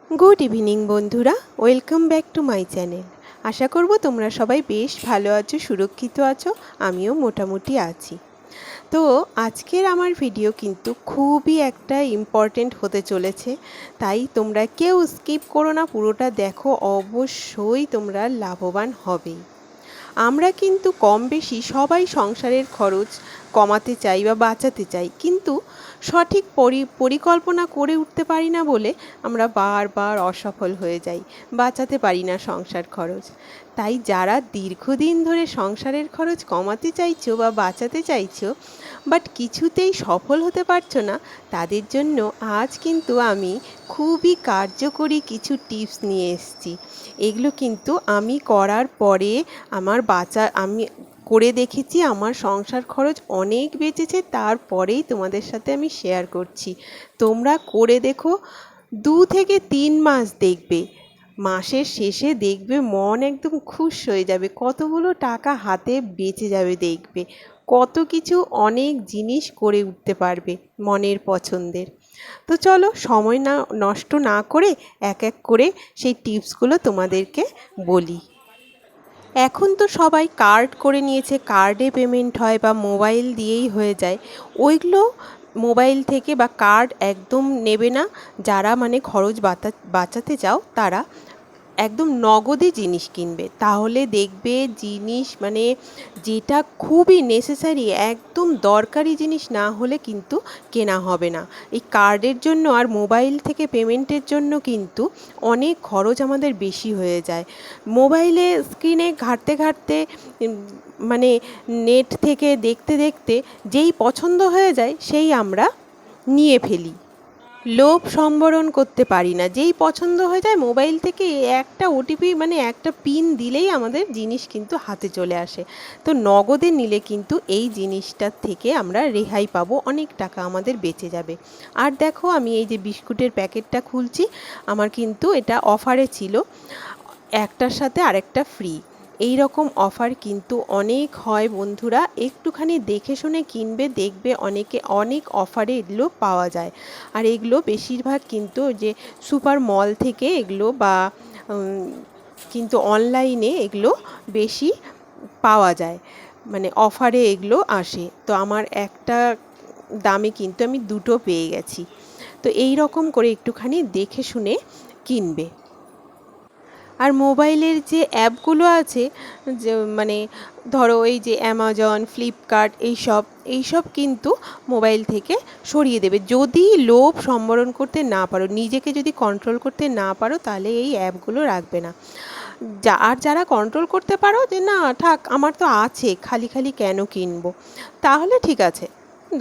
Good evening বন্ধুরা, welcome back to my channel. আশা করব তোমরা সবাই বেশ ভালো আছো, সুরক্ষিত আছো। আমিও মোটামুটি আছি। তো আজকের আমার ভিডিও কিন্তু খুবই একটা ইম্পর্টেন্ট হতে চলেছে, তাই তোমরা কেউ স্কিপ করো না, পুরোটা দেখো, অবশ্যই তোমরা লাভবান হবেই। আমরা কিন্তু কম বেশি সবাই সংসারের খরচ কমাতে চাই বা বাঁচাতে চাই, কিন্তু সঠিক পরিকল্পনা করে উঠতে পারি না বলে আমরা বারবার অসফল হয়ে যাই, বাঁচাতে পারি না সংসার খরচ। তাই যারা দীর্ঘদিন ধরে সংসারের খরচ কমাতে চাইছো বা বাঁচাতে চাইছো বাট কিছুতেই সফল হতে পারছো না, তাদের জন্য আজ কিন্তু আমি খুবই কার্যকরী কিছু টিপস নিয়ে এসেছি। এগুলো কিন্তু আমি করার পরে আমি করে দেখেছি, আমার সংসার খরচ অনেক বেঁচেছে, তারপরেই তোমাদের সাথে আমি শেয়ার করছি। তোমরা করে দেখো, 2 থেকে 3 মাস দেখবে, মাসের শেষে দেখবে মন একদম খুশ হয়ে যাবে, কতগুলো টাকা হাতে বেঁচে যাবে, দেখবে কত কিছু অনেক জিনিস করে উঠতে পারবে মনের পছন্দের। তো চলো সময় নষ্ট না করে এক এক করে সেই টিপসগুলো তোমাদেরকে বলি। এখন তো সবাই কার্ড করে নিয়েছে, কার্ডে পেমেন্ট হয় বা মোবাইল দিয়েই হয়ে যায়। ওইগুলো মোবাইল থেকে বা কার্ড একদম নেবে না। যারা মানে খরচ বাঁচাতে চাও তারা একদম নগদে জিনিস কিনবে, তাহলে দেখবে জিনিস মানে যেটা খুবই নেসেসারি, একদম দরকারি জিনিস না হলে কিন্তু কেনা হবে না। এই কার্ডের জন্য আর মোবাইল থেকে পেমেন্টের জন্য কিন্তু অনেক খরচ আমাদের বেশি হয়ে যায়। মোবাইলে স্ক্রিনে ঘাঁটতে ঘাঁটতে মানে নেট থেকে দেখতে দেখতে যেই পছন্দ হয়ে যায় সেই আমরা নিয়ে ফেলি, লোভ সম্বরণ করতে পারি না। যেই পছন্দ হয়ে যায় মোবাইল থেকে একটা ওটিপি মানে একটা পিন দিলেই আমাদের জিনিস কিন্তু হাতে চলে আসে। তো নগদে নিলে কিন্তু এই জিনিসটার থেকে আমরা রেহাই পাবো, অনেক টাকা আমাদের বেঁচে যাবে। আর দেখো, আমি এই যে বিস্কুটের প্যাকেটটা খুলছি, আমার কিন্তু এটা অফারে ছিল, একটার সাথে আরেকটা ফ্রি। এই রকম অফার কিন্তু অনেক হয় বন্ধুরা, একটুখানি দেখে শুনে কিনবে, দেখবে অনেক অফারে এগুলো পাওয়া যায়। আর এগুলো বেশিরভাগ কিন্তু যে সুপার মল থেকে এগুলো বা কিন্তু অনলাইনে এগুলো বেশি পাওয়া যায়, মানে অফারে এগুলো আসে। তো আমার একটা দামে কিন্তু আমি দুটো পেয়ে গেছি। তো এই রকম করে একটুখানি দেখে শুনে কিনবে। আর মোবাইলের যে অ্যাপগুলো আছে, যে মানে ধরো এই যে অ্যামাজন, ফ্লিপকার্ট, এইসব কিন্তু মোবাইল থেকে সরিয়ে দেবে। যদি লোভ সম্বরণ করতে না পারো, নিজেকে যদি কন্ট্রোল করতে না পারো, তাহলে এই অ্যাপগুলো রাখবে না। আর যারা কন্ট্রোল করতে পারো যে না থাক, আমার তো আছে, খালি খালি কেন কিনবো, তাহলে ঠিক আছে।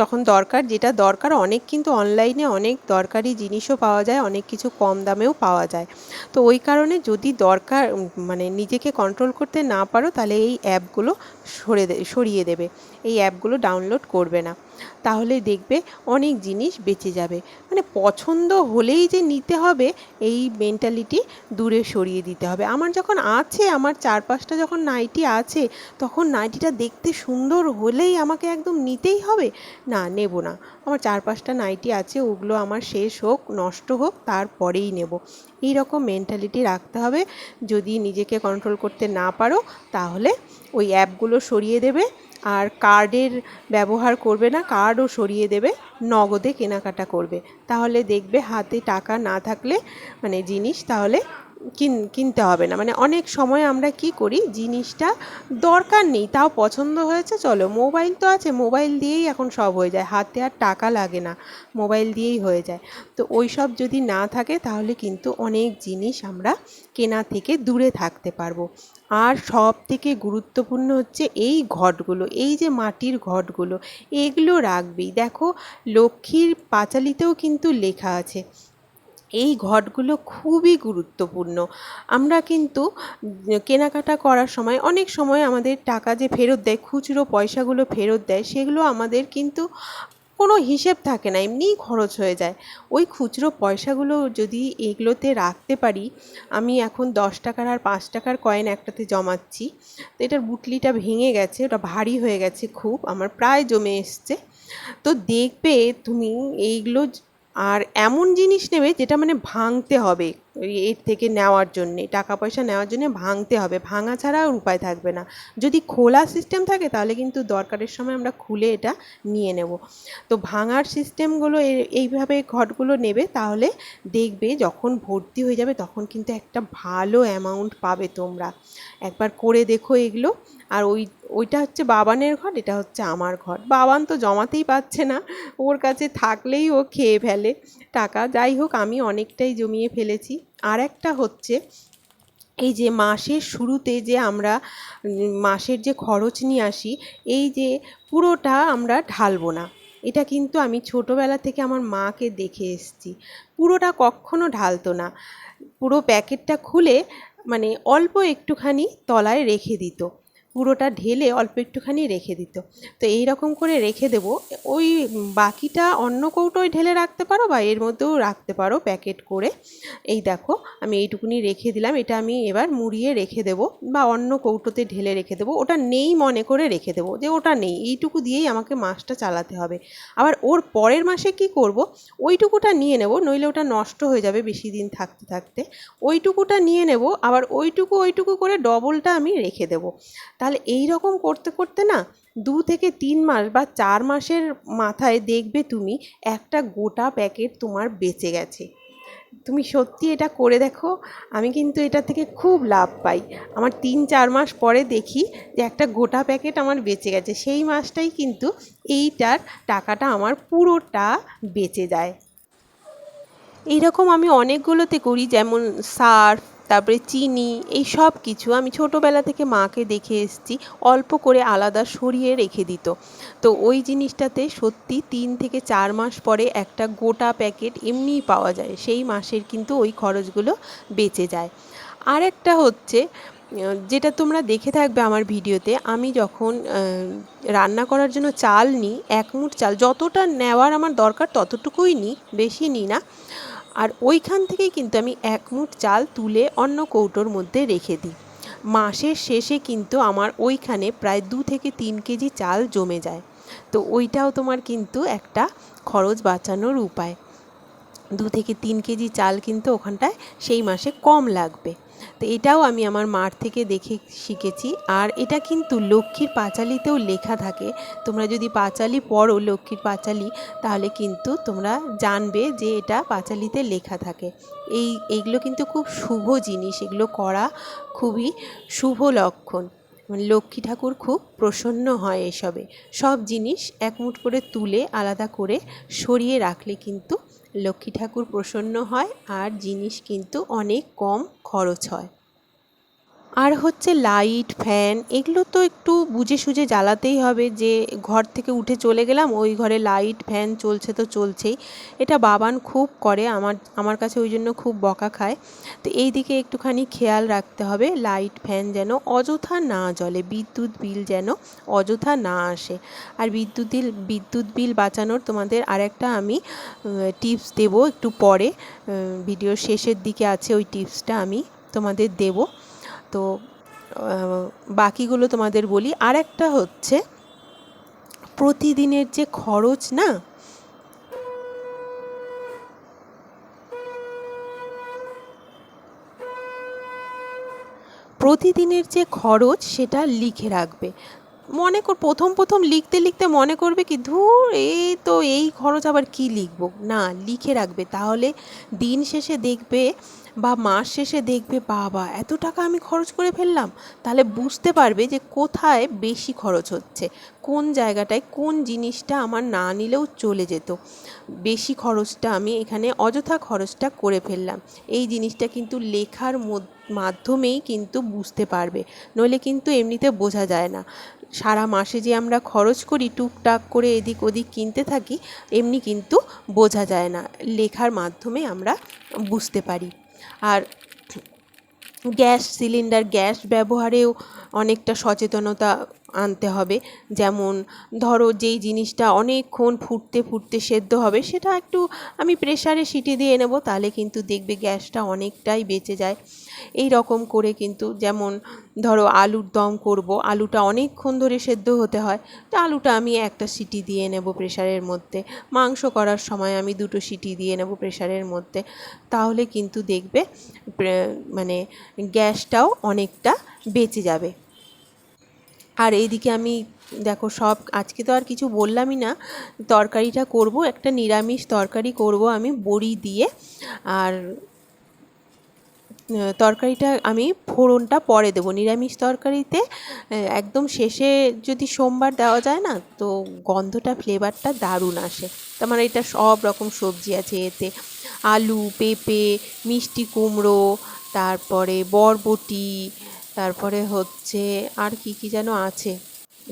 যখন দরকার, যেটা দরকার, অনেক কিন্তু অনলাইনে অনেক দরকারি জিনিসও পাওয়া যায়, অনেক কিছু কম দামেও পাওয়া যায়। তো ওই কারণে যদি দরকার মানে নিজেকে কন্ট্রোল করতে না পারো, তাহলে এই অ্যাপগুলো সরিয়ে দেবে, এই অ্যাপগুলো ডাউনলোড করবে না। তাহলে দেখবে অনেক জিনিস বেঁচে যাবে। মানে পছন্দ হলেই যে নিতে হবে এই মেন্টালিটি দূরে সরিয়ে দিতে হবে। আমার যখন আছে, আমার 4-5টা যখন নাইটি আছে, তখন নাইটিটা দেখতে সুন্দর হলেই আমাকে একদম নিতেই হবে, না নেব না। আমার 4-5টা নাইটি আছে, ওগুলো আমার শেষ হোক, নষ্ট হোক, তারপরেই নেব। এই রকম মেন্টালিটি রাখতে হবে। যদি নিজেকে কন্ট্রোল করতে না পারো, তাহলে ওই অ্যাপগুলো সরিয়ে দেবে, আর কার্ডের ব্যবহার করবে না, কার্ডও সরিয়ে দেবে, নগদে কেনাকাটা করবে। তাহলে দেখবে হাতে টাকা না থাকলে মানে জিনিস তাহলে কিনতে হবে না। মানে অনেক সময় আমরা কি করি, জিনিসটা দরকার নেই, তাও পছন্দ হয়েছে, চলো মোবাইল তো আছে, মোবাইল দিয়েই এখন সব হয়ে যায়, হাতে আর টাকা লাগে না, মোবাইল দিয়েই হয়ে যায়। তো ওই সব যদি না থাকে, তাহলে কিন্তু অনেক জিনিস আমরা কেনা থেকে দূরে থাকতে পারবো। আর সব থেকে গুরুত্বপূর্ণ হচ্ছে এই ঘটগুলো, এই যে মাটির ঘটগুলো, এগুলো রাখবেই। দেখো, লক্ষ্মীর পাঁচালিতেও কিন্তু লেখা আছে, এই ঘটগুলো খুবই গুরুত্বপূর্ণ। আমরা কিন্তু কেনাকাটা করার সময় অনেক সময় আমাদের টাকা যে ফেরত দেয়, খুচরো পয়সাগুলো ফেরত দেয়, সেগুলো আমাদের কিন্তু কোনো হিসেব থাকে না, এমনিই খরচ হয়ে যায়। ওই খুচরো পয়সাগুলো যদি এগুলোতে রাখতে পারি, আমি এখন 10 টাকার আর 5 টাকার কয়েন একটাতে জমাচ্ছি। তো এটার বুটলিটা ভেঙে গেছে, ওটা ভারী হয়ে গেছে খুব, আমার প্রায় জমে এসছে। তো দেখবে তুমি এইগুলো, আর এমন জিনিস নেবে যেটা মানে ভাঙতে হবে, এর থেকে নেওয়ার জন্যে, টাকা পয়সা নেওয়ার জন্যে ভাঙতে হবে, ভাঙা ছাড়া আর উপায় থাকবে না। যদি খোলা সিস্টেম থাকে তাহলে কিন্তু দরকারের সময় আমরা খুলে এটা নিয়ে নেব। তো ভাঙার সিস্টেমগুলো এইভাবে ঘটগুলো নেবে, তাহলে দেখবে যখন ভর্তি হয়ে যাবে তখন কিন্তু একটা ভালো অ্যামাউন্ট পাবে তোমরা। একবার করে দেখো এগুলো। আর ওইটা হচ্ছে বাবানের ঘট, এটা হচ্ছে আমার ঘট। বাবান তো জমাতেই পারছে না, ওর কাছে থাকলেই ও খেয়ে ফেলে টাকা। যাই হোক, আমি অনেকটাই জমিয়ে ফেলেছি। আর একটা হচ্ছে, এই যে মাসের শুরুতে যে আমরা মাসের যে খরচ নিয়ে আসি, এই যে পুরোটা আমরা ঢালবো না। এটা কিন্তু আমি ছোটোবেলা থেকে আমার মাকে দেখে এসেছি, পুরোটা কখনো ঢালতো না। পুরো প্যাকেটটা খুলে মানে অল্প একটুখানি তলায় রেখে দিত, পুরোটা ঢেলে অল্প একটুখানি রেখে দিত। তো এই রকম করে রেখে দেবো। ওই বাকিটা অন্য কৌটোয় ঢেলে রাখতে পারো বা এর মধ্যেও রাখতে পারো প্যাকেট করে। এই দেখো আমি এইটুকুনি রেখে দিলাম, এটা আমি এবার মুড়িয়ে রেখে দেবো বা অন্য কৌটোতে ঢেলে রেখে দেবো। ওটা নেই মনে করে রেখে দেবো, যে ওটা নেই, এইটুকু দিয়েই আমাকে মাসটা চালাতে হবে। আবার ওর পরের মাসে কি করব, ওইটুকুটা নিয়ে নেব, নইলে ওটা নষ্ট হয়ে যাবে বেশি দিন থাকতে থাকতে। ওইটুকুটা নিয়ে নেব, আবার ওইটুকু করে ডবলটা আমি রেখে দেবো। তাহলে এই রকম করতে করতে না 2 থেকে 3 মাস বা 4 মাসের মাথায় দেখবে তুমি একটা গোটা প্যাকেট তোমার বেঁচে গেছে। তুমি সত্যি এটা করে দেখো, আমি কিন্তু এটা থেকে খুব লাভ পাই। আমার 3-4 মাস পরে দেখি যে একটা গোটা প্যাকেট আমার বেঁচে গেছে, সেই মাসটাই কিন্তু এইটার টাকাটা আমার পুরোটা বেঁচে যায়। এইরকম আমি অনেকগুলোতে করি, যেমন সার্ফ, তারপরে চিনি, এই সব কিছু আমি ছোটোবেলা থেকে মাকে দেখে এসেছি অল্প করে আলাদা সরিয়ে রেখে দিত। তো ওই জিনিসটাতে সত্যি 3 থেকে 4 মাস পরে একটা গোটা প্যাকেট এমনিই পাওয়া যায়, সেই মাসের কিন্তু ওই খরচগুলো বেঁচে যায়। আর একটা হচ্ছে, যেটা তোমরা দেখে থাকবে আমার ভিডিওতে, আমি যখন রান্না করার জন্য চাল নিই, 1 মুঠ চাল, যতটা নেওয়ার আমার দরকার ততটুকুই নিই, বেশি নিই না। আর ওইখান থেকেই কিন্তু আমি 1 মুঠ চাল তুলে অন্য কৌটোর মধ্যে রেখে দিই। মাসের শেষে কিন্তু আমার ওইখানে প্রায় 2 থেকে 3 কেজি চাল জমে যায়। তো ওইটাও তোমার কিন্তু একটা খরচ বাঁচানোর উপায়। 2 থেকে 3 কেজি চাল কিন্তু ওখানটায় সেই মাসে কম লাগবে। তো এটাও আমি আমার মার থেকে দেখে শিখেছি। আর এটা কিন্তু লক্ষ্মীর পাঁচালীতেও লেখা থাকে, তোমরা যদি পাঁচালী পড়ো, লক্ষ্মীর পাঁচালী, তাহলে কিন্তু তোমরা জানবে যে এটা পাঁচালীতে লেখা থাকে। এইগুলো কিন্তু খুব শুভ জিনিস, এগুলো করা খুবই শুভ লক্ষণ। মানে লক্ষ্মী ঠাকুর খুব প্রসন্ন হয় এসবে। সব জিনিস 1 মুঠ করে তুলে আলাদা করে সরিয়ে রাখলে কিন্তু লক্ষ্মী ঠাকুর প্রসন্ন হয়, আর জিনিস কিন্তু অনেক কম খরচ হয়। আর হচ্ছে লাইট, ফ্যান, এগুলো তো একটু বুঝে সুঝে জ্বালাতেই হবে। যে ঘর থেকে উঠে চলে গেলাম, ওই ঘরে লাইট ফ্যান চলছে তো চলছেই। এটা বাবান খুব করে, আমার কাছে ওই জন্য খুব বকা খায়। তো এই দিকে একটুখানি খেয়াল রাখতে হবে, লাইট ফ্যান যেন অযথা না জ্বলে, বিদ্যুৎ বিল যেন অযথা না আসে। আর বিদ্যুৎ বিল বাঁচানোর তোমাদের আরেকটা আমি টিপস দেব একটু পরে, ভিডিওর শেষের দিকে আছে ওই টিপসটা, আমি তোমাদের দেব। তো বাকিগুলো তোমাদের বলি। আর একটা হচ্ছে, প্রতিদিনের যে খরচ না, প্রতিদিনের যে খরচ সেটা লিখে রাখবে। মনে কর প্রথম লিখতে লিখতে মনে করবে কি, ধুর এই তো এই খরচ আবার কি লিখবো, না লিখে রাখবে। তাহলে দিন শেষে দেখবে বা মাস শেষে দেখবে, বাবা এত টাকা আমি খরচ করে ফেললাম। তাহলে বুঝতে পারবে যে কোথায় বেশি খরচ হচ্ছে, কোন জায়গাটায় কোন জিনিসটা আমার না নিলেও চলে যেত, বেশি খরচটা আমি এখানে অযথা খরচটা করে ফেললাম। এই জিনিসটা কিন্তু লেখার মাধ্যমেই কিন্তু বুঝতে পারবে, নইলে কিন্তু এমনিতে বোঝা যায় না। সারা মাসে যে আমরা খরচ করি টুকটাক করে এদিক ওদিক কিনতে থাকি, এমনি কিন্তু বোঝা যায় না, লেখার মাধ্যমে আমরা বুঝতে পারি। আর গ্যাস সিলিন্ডার, গ্যাস ব্যবহারেও অনেকটা সচেতনতা আনতে হবে। যেমন ধরো যেই জিনিসটা অনেকক্ষণ ফুটতে ফুটতে সেদ্ধ হবে সেটা একটু আমি প্রেসারে সিটি দিয়ে নেব, তাহলে কিন্তু দেখবে গ্যাসটা অনেকটাই বেঁচে যায়। এই রকম করে কিন্তু, যেমন ধরো আলুর দম করব, আলুটা অনেকক্ষণ ধরে সেদ্ধ হতে হয়, তো আলুটা আমি একটা সিটি দিয়ে নেব প্রেসারের মধ্যে। মাংস করার সময় আমি দুটো সিটি দিয়ে নেব প্রেসারের মধ্যে, তাহলে কিন্তু দেখবে মানে গ্যাসটাও অনেকটা বেঁচে যাবে। আর এইদিকে আমি দেখো সব, আজকে তো আর কিছু বললামই না, তরকারিটা করব, একটা নিরামিষ তরকারি করব আমি বড়ি দিয়ে। আর তরকারিটা আমি ফোড়নটা পরে দেবো নিরামিষ তরকারিতে। একদম শেষে যদি সোমবার দেওয়া যায় না, তো গন্ধটা ফ্লেভারটা দারুণ আসে। তার মানে এটা সব রকম সবজি আছে এতে, আলু, পেঁপে, মিষ্টি কুমড়ো, তারপরে বরবটি, তারপরে হচ্ছে আর কি কি যেন আছে,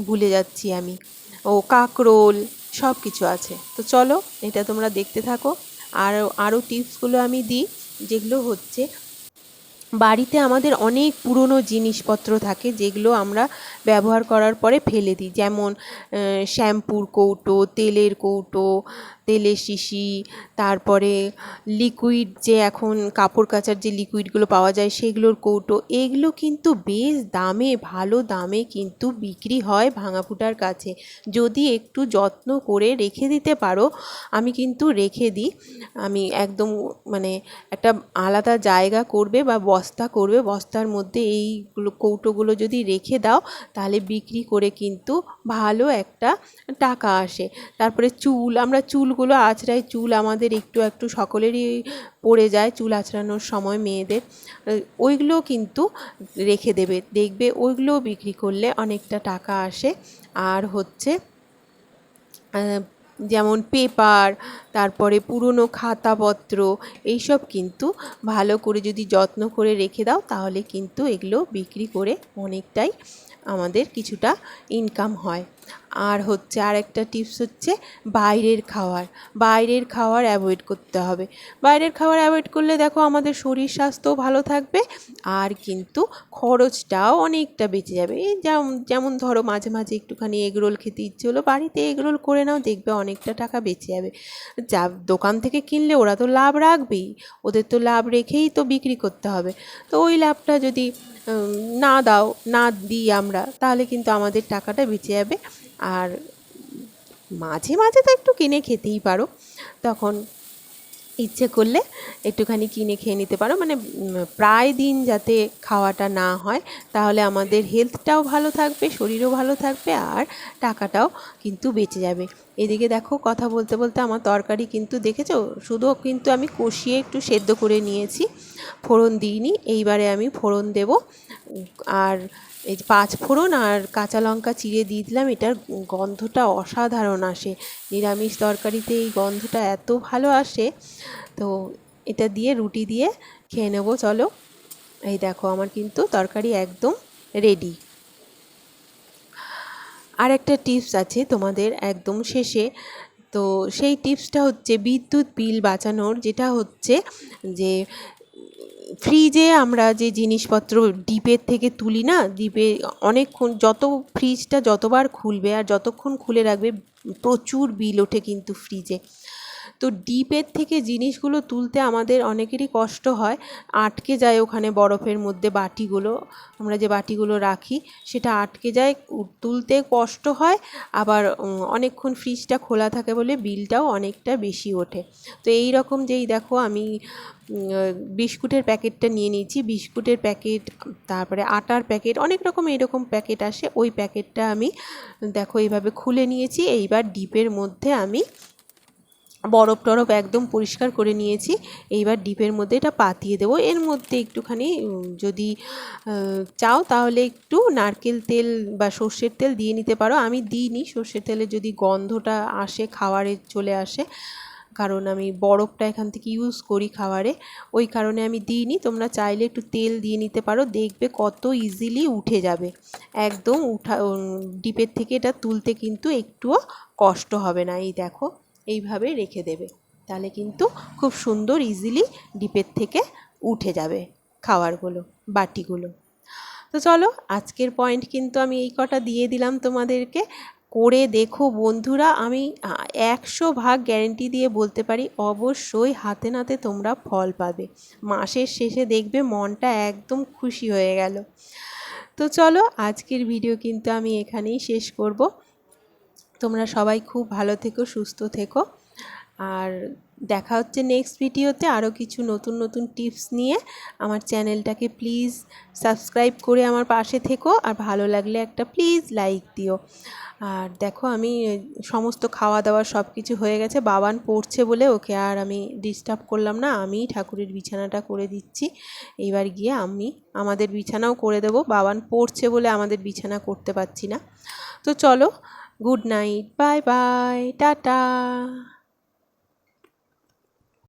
ভুলে যাচ্ছি আমি, ও কাঁকরোল, সব কিছু আছে। তো চলো এটা তোমরা দেখতে থাকো। আর আরও টিপসগুলো আমি দিই, যেগুলো হচ্ছে বাড়িতে আমাদের অনেক পুরনো জিনিসপত্র থাকে যেগুলো আমরা ব্যবহার করার পরে ফেলে দিই। যেমন শ্যাম্পুর কৌটো, তেলের কৌটো, তেলের শিশি, তারপরে লিকুইড, যে এখন কাপড় কাচার যে লিকুইডগুলো পাওয়া যায় সেগুলোর কৌটো, এগুলো কিন্তু বেশ দামে, ভালো দামে কিন্তু বিক্রি হয় ভাঙাফুটার কাছে। যদি একটু যত্ন করে রেখে দিতে পারো, আমি কিন্তু রেখে দিই, আমি একদম মানে একটা আলাদা জায়গা করবে বা বস্তা করবে, বস্তার মধ্যে এইগুলো কৌটোগুলো যদি রেখে দাও, তাহলে বিক্রি করে কিন্তু ভালো একটা টাকা আসে। তারপরে চুল, আমরা চুলগুলো আঁচড়াই, চুল আমাদের একটু একটু সকলেরই পড়ে যায় চুল আঁচড়ানোর সময় মেয়েদের, ওইগুলো কিন্তু রেখে দেবে, দেখবে ওইগুলো বিক্রি করলে অনেকটা টাকা আসে। আর হচ্ছে যেমন পেপার, তারপরে পুরনো খাতাপত্র, এইসব কিন্তু ভালো করে যদি যত্ন করে রেখে দাও, তাহলে কিন্তু এগুলো বিক্রি করে অনেকটাই আমাদের কিছুটা ইনকাম হয়। আর হচ্ছে আর একটা টিপস হচ্ছে বাইরের খাওয়ার অ্যাভয়েড করতে হবে। বাইরের খাবার অ্যাভয়েড করলে দেখো আমাদের শরীর স্বাস্থ্যও ভালো থাকবে, আর কিন্তু খরচটাও অনেকটা বেঁচে যাবে। এই যেমন ধরো মাঝে মাঝে একটুখানি এগরোল খেতে ইচ্ছে হলো, বাড়িতে এগরোল করে নাও, দেখবে অনেকটা টাকা বেঁচে যাবে। যা দোকান থেকে কিনলে ওরা তো লাভ রাখবেই, ওদের তো লাভ রেখেই তো বিক্রি করতে হবে। তো ওই লাভটা যদি না দাও, না দিই আমরা, তাহলে কিন্তু আমাদের টাকাটা বেঁচে যাবে। আর মাঝে মাঝে তো একটু কিনে খেতেই পারো, তখন ইচ্ছে করলে একটুখানি কিনে খেয়ে নিতে পারো, মানে প্রায় দিন যাতে খাওয়াটা না হয়, তাহলে আমাদের হেলথটাও ভালো থাকবে, শরীরও ভালো থাকবে, আর টাকাটাও কিন্তু বেঁচে যাবে। এদিকে দেখো কথা বলতে বলতে আমার তরকারি কিন্তু দেখেছো, শুধু কিন্তু আমি কষিয়ে একটু সেদ্ধ করে নিয়েছি, ফোড়ন দিইনি। এইবারে আমি ফোড়ন দেব, আর এই যে 5 ফোড়ন আর কাঁচা লঙ্কা চিড়ে দিয়ে দিলাম, এটার গন্ধটা অসাধারণ আসে, নিরামিষ তরকারিতে এই গন্ধটা এত ভালো আসে। তো এটা দিয়ে রুটি দিয়ে খেয়ে নেবো চলো। এই দেখো আমার কিন্তু তরকারি একদম রেডি। আর একটা টিপস আছে তোমাদের একদম শেষে, তো সেই টিপসটা হচ্ছে বিদ্যুৎ বিল বাঁচানোর, যেটা হচ্ছে যে ফ্রিজে আমরা যে জিনিসপত্র ডিপের থেকে তুলি না, ডিপে অনেকক্ষণ, ফ্রিজটা যতবার খুলবে আর যতক্ষণ খুলে রাখবে, প্রচুর বিল ওঠে কিন্তু ফ্রিজে। তো ডিপের থেকে জিনিসগুলো তুলতে আমাদের অনেকেরই কষ্ট হয়, আটকে যায় ওখানে বরফের মধ্যে বাটিগুলো, আমরা যে বাটিগুলো রাখি সেটা আটকে যায়, তুলতে কষ্ট হয়, আবার অনেকক্ষণ ফ্রিজটা খোলা থাকে বলে বিলটাও অনেকটা বেশি ওঠে। তো এই রকম যেই দেখো আমি বিস্কুটের প্যাকেটটা নিয়ে নিয়েছি, বিস্কুটের প্যাকেট, তারপরে আটার প্যাকেট, অনেক রকম এরকম প্যাকেট আসে, ওই প্যাকেটটা আমি দেখো এইভাবে খুলে নিয়েছি। এইবার ডিপের মধ্যে আমি বরফ টরফ একদম পরিষ্কার করে নিয়েছি, এইবার ডিপের মধ্যে এটা পাতিয়ে দেবো। এর মধ্যে একটুখানি যদি চাও তাহলে একটু নারকেল তেল বা সর্ষের তেল দিয়ে নিতে পারো, আমি দিইনি, সর্ষের তেলে যদি গন্ধটা আসে খাবারে চলে আসে, কারণ আমি বরফটা এখান থেকে ইউজ করি খাবারে, ওই কারণে আমি দিইনি। তোমরা চাইলে একটু তেল দিয়ে নিতে পারো, দেখবে কত ইজিলি উঠে যাবে, একদম ডিপের থেকে এটা তুলতে কিন্তু একটুও কষ্ট হবে না। এই দেখো এইভাবে রেখে দেবে, তাহলে কিন্তু খুব সুন্দর ইজিলি ডিপের থেকে উঠে যাবে খাবারগুলো, বাটিগুলো। তো চলো, আজকের পয়েন্ট কিন্তু আমি এই কটা দিয়ে দিলাম তোমাদেরকে। করে দেখো বন্ধুরা, আমি 100 ভাগ গ্যারেন্টি দিয়ে বলতে পারি অবশ্যই হাতে নাতে তোমরা ফল পাবে। মাসের শেষে দেখবে মনটা একদম খুশি হয়ে গেল। তো চলো, আজকের ভিডিও কিন্তু আমি এখানেই শেষ করব। তোমরা সবাই খুব ভালো থেকো, সুস্থ থেকো, আর দেখা হচ্ছে নেক্সট ভিডিওতে আরও কিছু নতুন নতুন টিপস নিয়ে। আমার চ্যানেলটাকে প্লিজ সাবস্ক্রাইব করে আমার পাশে থেকো, আর ভালো লাগলে একটা প্লিজ লাইক দিও। আর দেখো, আমি সমস্ত খাওয়া দাওয়া সব কিছু হয়ে গেছে। বাবান পড়ছে বলে ওকে আর আমি ডিস্টার্ব করলাম না, আমিই ঠাকুরের বিছানাটা করে দিচ্ছি। এইবার গিয়ে আমি আমাদের বিছানাও করে দেবো, বাবান পড়ছে বলে আমাদের বিছানা করতে পারছি না। তো চলো, good night, bye bye, tata.